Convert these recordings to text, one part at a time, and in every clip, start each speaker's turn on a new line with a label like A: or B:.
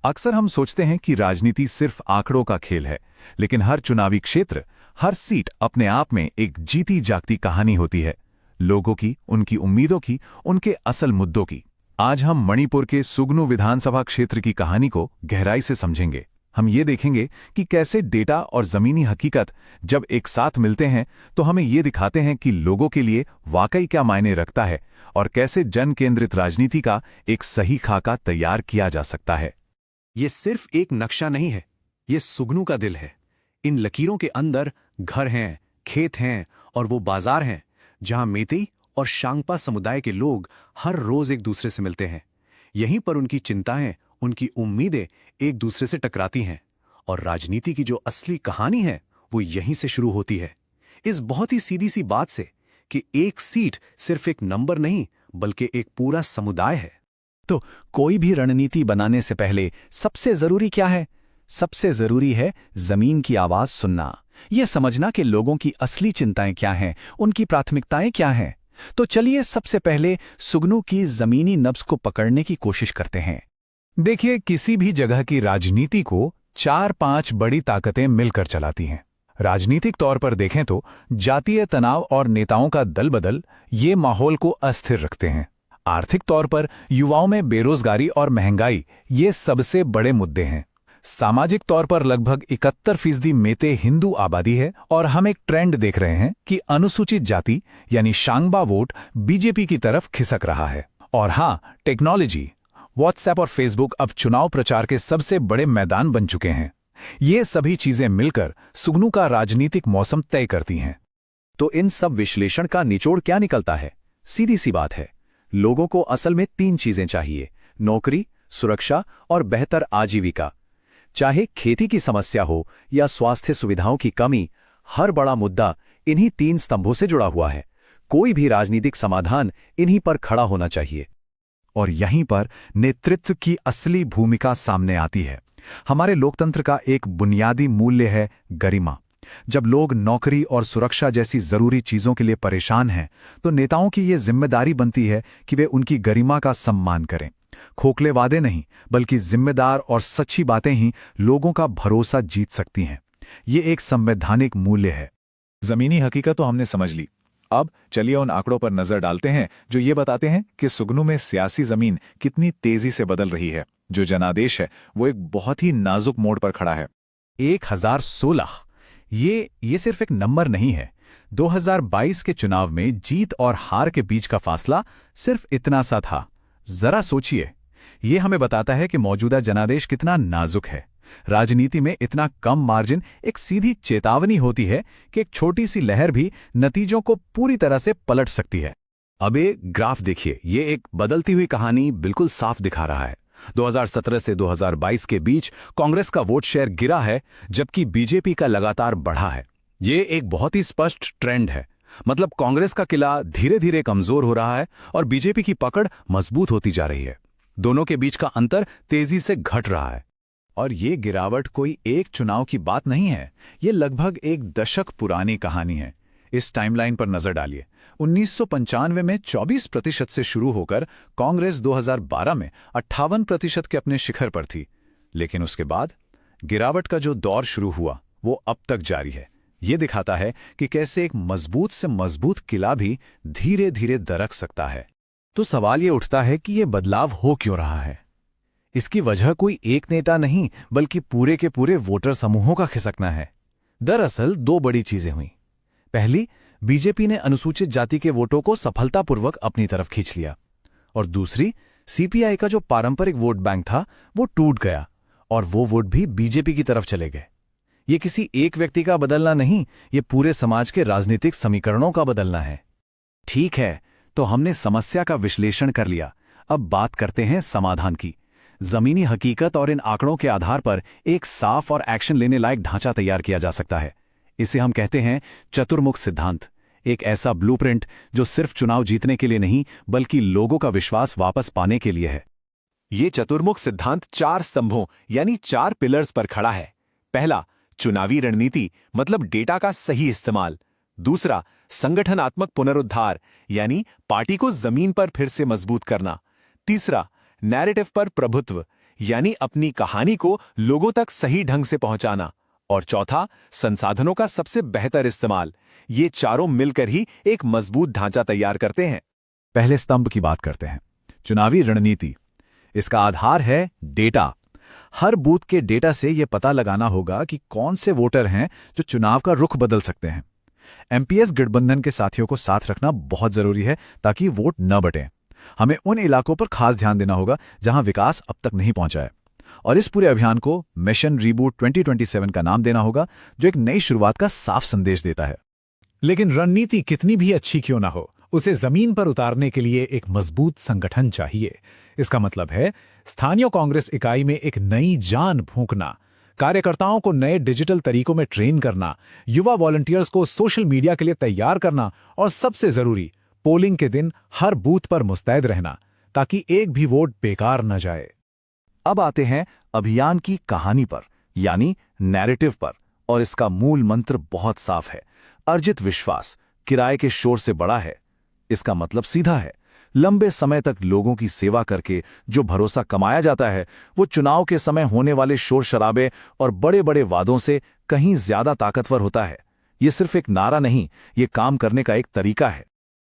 A: अक्सर हम सोचते हैं कि राजनीति सिर्फ आंकड़ों का खेल है, लेकिन हर चुनावी क्षेत्र, हर सीट अपने आप में एक जीती जागती कहानी होती है। लोगों की, उनकी उम्मीदों की, उनके असल मुद्दों की। आज हम मणिपुर के सुगनु विधानसभा क्षेत्र की कहानी को गहराई से समझेंगे। हम ये देखेंगे कि कैसे डेटा और जमीनी हकीकत जब एक साथ मिलते हैं तो हमें ये दिखाते हैं कि लोगों के लिए वाकई क्या मायने रखता है और कैसे जन केंद्रित राजनीति का एक सही खाका तैयार किया जा सकता है।
B: ये सिर्फ एक नक्शा नहीं है, ये सुगनू का दिल है। इन लकीरों के अंदर घर हैं, खेत हैं और वो बाजार हैं जहां मेतेई और शांगपा समुदाय के लोग हर रोज एक दूसरे से मिलते हैं। यहीं पर उनकी चिंताएं, उनकी उम्मीदें एक दूसरे से टकराती हैं और राजनीति की जो असली कहानी है वो यहीं से शुरू होती है। इस बहुत ही सीधी सी बात से कि एक सीट सिर्फ एक नंबर नहीं बल्कि एक पूरा समुदाय है।
C: तो कोई भी रणनीति बनाने से पहले सबसे जरूरी क्या है? सबसे जरूरी है जमीन की आवाज सुनना, यह समझना कि लोगों की असली चिंताएं क्या हैं, उनकी प्राथमिकताएं क्या हैं। तो चलिए सबसे पहले सुगनू की जमीनी नब्ज को पकड़ने की कोशिश करते हैं।
A: देखिए, किसी भी जगह की राजनीति को 4-5 बड़ी ताकतें मिलकर चलाती हैं। राजनीतिक तौर पर देखें तो जातीय तनाव और नेताओं का दल बदल ये माहौल को अस्थिर रखते हैं। आर्थिक तौर पर युवाओं में बेरोजगारी और महंगाई ये सबसे बड़े मुद्दे हैं। सामाजिक तौर पर लगभग 71% मेते हिंदू आबादी है और हम एक ट्रेंड देख रहे हैं कि अनुसूचित जाति यानी शांगबा वोट बीजेपी की तरफ खिसक रहा है। और हाँ, टेक्नोलॉजी, व्हाट्सएप और फेसबुक अब चुनाव प्रचार के सबसे बड़े मैदान बन चुके हैं। ये सभी चीजें मिलकर सुगनू का राजनीतिक मौसम तय करती हैं।
C: तो इन सब विश्लेषण का निचोड़ क्या निकलता है? सीधी सी बात है, लोगों को असल में 3 चीजें चाहिए: नौकरी, सुरक्षा और बेहतर आजीविका। चाहे खेती की समस्या हो या स्वास्थ्य सुविधाओं की कमी, हर बड़ा मुद्दा इन्हीं 3 स्तंभों से जुड़ा हुआ है। कोई भी राजनीतिक समाधान इन्हीं पर खड़ा होना चाहिए।
A: और यहीं पर नेतृत्व की असली भूमिका सामने आती है। हमारे लोकतंत्र का एक बुनियादी मूल्य है गरिमा। जब लोग नौकरी और सुरक्षा जैसी जरूरी चीजों के लिए परेशान हैं, तो नेताओं की ये जिम्मेदारी बनती है कि वे उनकी गरिमा का सम्मान करें। खोखले वादे नहीं, बल्कि जिम्मेदार और सच्ची बातें ही लोगों का भरोसा जीत सकती हैं। ये एक संवैधानिक मूल्य है। जमीनी हकीकत तो हमने समझ ली। अब चलिए उन आंकड़ों पर नजर डालते हैं जो ये बताते हैं कि सुगनू में सियासी जमीन कितनी तेजी से बदल रही है। जो जनादेश है वो एक बहुत ही नाजुक मोड़ पर खड़ा है।
C: 1016 ये सिर्फ एक नंबर नहीं है। 2022 के चुनाव में जीत और हार के बीच का फासला सिर्फ इतना सा था। जरा सोचिए, ये हमें बताता है कि मौजूदा जनादेश कितना नाजुक है। राजनीति में इतना कम मार्जिन एक सीधी चेतावनी होती है कि एक छोटी सी लहर भी नतीजों को पूरी तरह से पलट सकती है।
B: अब ये ग्राफ देखिए, ये एक बदलती हुई कहानी बिल्कुल साफ दिखा रहा है। 2017 से 2022 के बीच कांग्रेस का वोट शेयर गिरा है, जबकि बीजेपी का लगातार बढ़ा है। ये एक बहुत ही स्पष्ट ट्रेंड है। मतलब कांग्रेस का किला धीरे धीरे कमजोर हो रहा है और बीजेपी की पकड़ मजबूत होती जा रही है। दोनों के बीच का अंतर तेजी से घट रहा है।
A: और ये गिरावट कोई एक चुनाव की बात नहीं है, ये लगभग एक दशक पुरानी कहानी है। इस टाइमलाइन पर नजर डालिए। 1995 में 24% से शुरू होकर कांग्रेस 2012 में 58% के अपने शिखर पर थी। लेकिन उसके बाद गिरावट का जो दौर शुरू हुआ वो अब तक जारी है। ये दिखाता है कि कैसे एक मजबूत से मजबूत किला भी धीरे धीरे दरक सकता है।
C: तो सवाल ये उठता है कि ये बदलाव हो क्यों रहा है? इसकी वजह कोई एक नेता नहीं, बल्कि पूरे के पूरे वोटर समूहों का खिसकना है। दरअसल 2 बड़ी चीजें हुई। पहली, बीजेपी ने अनुसूचित जाति के वोटों को सफलतापूर्वक अपनी तरफ खींच लिया। और दूसरी, सीपीआई का जो पारंपरिक वोट बैंक था वो टूट गया और वो वोट भी बीजेपी की तरफ चले गए। ये किसी एक व्यक्ति का बदलना नहीं, ये पूरे समाज के राजनीतिक समीकरणों का बदलना है। ठीक है, तो हमने समस्या का विश्लेषण कर लिया। अब बात करते हैं समाधान की। जमीनी हकीकत और इन आंकड़ों के आधार पर एक साफ और एक्शन लेने लायक ढांचा तैयार किया जा सकता है। इसे हम कहते हैं चतुर्मुख सिद्धांत। एक ऐसा ब्लूप्रिंट जो सिर्फ चुनाव जीतने के लिए नहीं, बल्कि लोगों का विश्वास वापस पाने के लिए है।
B: ये चतुर्मुख सिद्धांत 4 स्तंभों यानी 4 पिलर्स पर खड़ा है। पहला, चुनावी रणनीति मतलब डेटा का सही इस्तेमाल। दूसरा, संगठनात्मक पुनरुद्धार यानी पार्टी को जमीन पर फिर से मजबूत करना। तीसरा, नैरेटिव पर प्रभुत्व यानी अपनी कहानी को लोगों तक सही ढंग से पहुंचाना। और चौथा, संसाधनों का सबसे बेहतर इस्तेमाल। ये चारों मिलकर ही एक मजबूत ढांचा तैयार करते हैं।
A: पहले स्तंभ की बात करते हैं, चुनावी रणनीति। इसका आधार है डेटा। हर बूथ के डेटा से यह पता लगाना होगा कि कौन से वोटर हैं जो चुनाव का रुख बदल सकते हैं। एमपीएस गठबंधन के साथियों को साथ रखना बहुत जरूरी है ताकि वोट न बटें। हमें उन इलाकों पर खास ध्यान देना होगा जहां विकास अब तक नहीं पहुंचा है। और इस पूरे अभियान को मिशन रीबूट 2027 का नाम देना होगा, जो एक नई शुरुआत का साफ संदेश देता है। लेकिन रणनीति कितनी भी अच्छी क्यों ना हो, उसे जमीन पर उतारने के लिए एक मजबूत संगठन चाहिए। इसका मतलब है स्थानीय कांग्रेस इकाई में एक नई जान फूंकना, कार्यकर्ताओं को नए डिजिटल तरीकों में ट्रेन करना, युवा वॉलंटियर्स को सोशल मीडिया के लिए तैयार करना और सबसे जरूरी, पोलिंग के दिन हर बूथ पर मुस्तैद रहना ताकि एक भी वोट बेकार न जाए।
C: अब आते हैं अभियान की कहानी पर, यानी नैरेटिव पर, और इसका मूल मंत्र बहुत साफ है। अर्जित विश्वास किराए के शोर से बड़ा है। इसका मतलब सीधा है, लंबे समय तक लोगों की सेवा करके जो भरोसा कमाया जाता है वो चुनाव के समय होने वाले शोर शराबे और बड़े बड़े वादों से कहीं ज्यादा ताकतवर होता है। ये सिर्फ एक नारा नहीं, ये काम करने का एक तरीका है।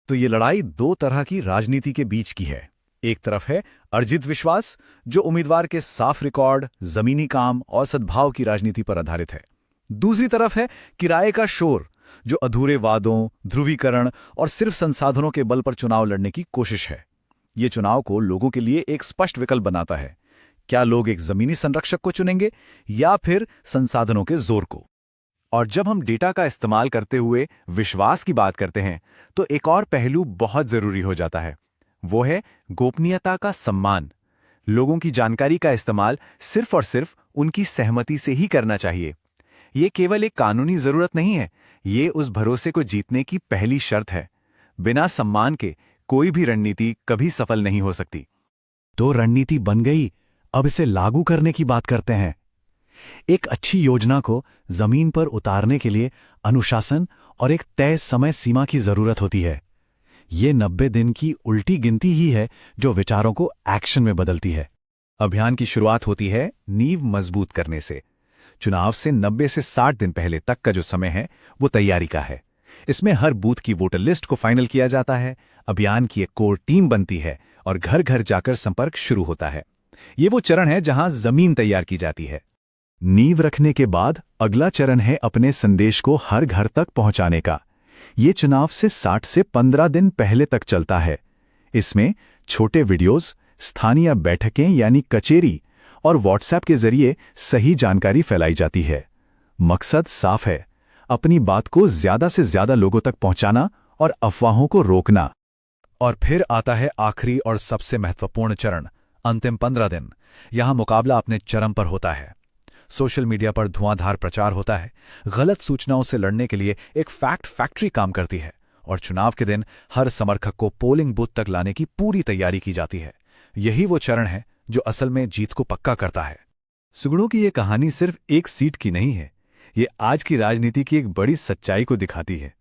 C: तो ये लड़ाई दो तरह की राजनीति के बीच की है। एक तरफ है अर्जित विश्वास, जो उम्मीदवार के साफ रिकॉर्ड, जमीनी काम और सद्भाव की राजनीति पर आधारित है। दूसरी तरफ है किराए का शोर, जो अधूरे वादों, ध्रुवीकरण और सिर्फ संसाधनों के बल पर चुनाव लड़ने की कोशिश है। ये चुनाव को लोगों के लिए एक स्पष्ट विकल्प बनाता है। क्या लोग एक जमीनी संरक्षक को चुनेंगे या फिर संसाधनों के जोर को? और जब हम डेटा का इस्तेमाल करते हुए विश्वास की बात करते हैं तो एक और पहलू बहुत जरूरी हो जाता है। वो है गोपनीयता का सम्मान। लोगों की जानकारी का इस्तेमाल सिर्फ और सिर्फ उनकी सहमति से ही करना चाहिए। ये केवल एक कानूनी जरूरत नहीं है, ये उस भरोसे को जीतने की पहली शर्त है। बिना सम्मान के कोई भी रणनीति कभी सफल नहीं हो सकती। तो रणनीति बन गई, अब इसे लागू करने की बात करते हैं। एक अच्छी योजना को जमीन पर उतारने के लिए अनुशासन और एक तय समय सीमा की जरूरत होती है। ये 90 दिन की उल्टी गिनती ही है जो विचारों को एक्शन में बदलती है। अभियान की शुरुआत होती है नींव मजबूत करने से। चुनाव से 90 से 60 दिन पहले तक का जो समय है वो तैयारी का है। इसमें हर बूथ की वोटर लिस्ट को फाइनल किया जाता है, अभियान की एक कोर टीम बनती है और घर घर जाकर संपर्क शुरू होता है। ये वो चरण है जहां जमीन तैयार की जाती है। नींव रखने के बाद अगला चरण है अपने संदेश को हर घर तक पहुंचाने का। ये चुनाव से 60 से 15 दिन पहले तक चलता है। इसमें छोटे वीडियोस, स्थानीय बैठकें यानी कचेरी और व्हाट्सएप के जरिए सही जानकारी फैलाई जाती है। मकसद साफ है, अपनी बात को ज्यादा से ज्यादा लोगों तक पहुंचाना और अफवाहों को रोकना। और फिर आता है आखिरी और सबसे महत्वपूर्ण चरण, अंतिम 15 दिन। यहां मुकाबला अपने चरम पर होता है। सोशल मीडिया पर धुआंधार प्रचार होता है, गलत सूचनाओं से लड़ने के लिए एक फैक्ट फैक्ट्री काम करती है, और चुनाव के दिन हर समर्थक को पोलिंग बूथ तक लाने की पूरी तैयारी की जाती है। यही वो चरण है जो असल में जीत को पक्का करता है। सुगड़ों की ये कहानी सिर्फ एक सीट की नहीं है, ये आज की राजनीति की एक बड़ी सच्चाई को दिखाती है।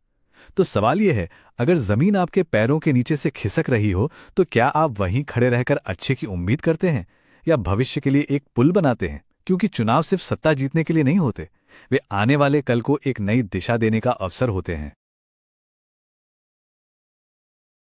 C: तो सवाल ये है, अगर जमीन आपके पैरों के नीचे से खिसक रही हो तो क्या आप वहीं खड़े रहकर अच्छे की उम्मीद करते हैं या भविष्य के लिए एक पुल बनाते हैं? क्योंकि चुनाव सिर्फ सत्ता जीतने के लिए नहीं होते, वे आने वाले कल को एक नई दिशा देने का अवसर होते हैं।